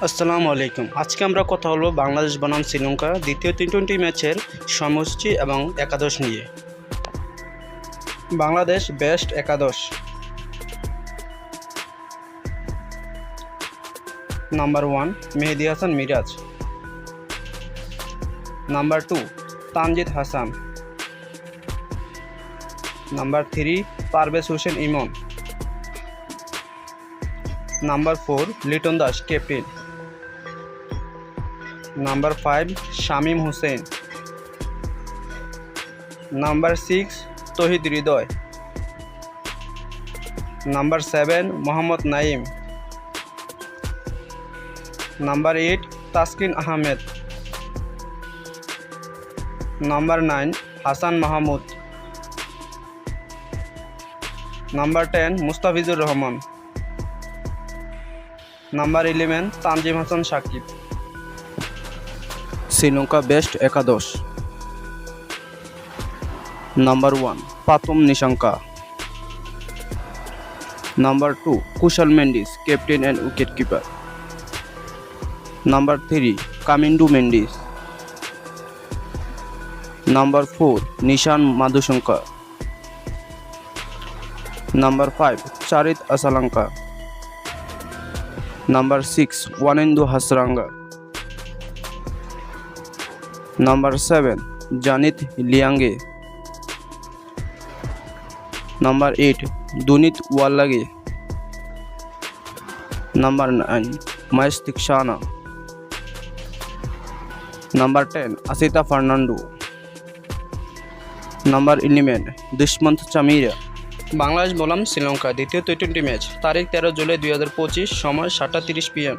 আসসালামু আলাইকুম। আজকে আমরা কথা বলবো বাংলাদেশ বনাম শ্রীলঙ্কা দ্বিতীয় টি-20 ম্যাচের সময়সূচি এবং একাদশ নিয়ে। বাংলাদেশ বেস্ট একাদশ: number 1 Mehidy Hasan Miraz, number 2 Tanzid Hasan, number 3 Parvez Hossain Emon, number 4 Liton Das captain, number 5 Shamim Hossain, number 6 Towhid Hridoy, number 7 Mohammad Naim, number 8 Taskin Ahmed, number 9 Hasan Mahmud, number 10 Mustafizur Rahman, number 11 Tanzim Hasan Sakib. Sri Lanka best একাদশ: number 1 Pathum Nissanka, number 2 Kusal Mendis captain and wicket keeper, number 3 Kamindu Mendis, number 4 Nishan Madushka, number 5 Charith Asalanka, number 6 Wanindu Hasaranga, number 7 Janith Liyanage, number 8 Dunith Wellalage, number 9 Maheesh Theekshana, number 10 Asitha Fernando, number 11 Dushmantha Chameera. Bangladesh বনাম শ্রীলঙ্কা দ্বিতীয় টি-20 ম্যাচ, তারিখ 13 জুলাই 2025, সময় 7:30 PM।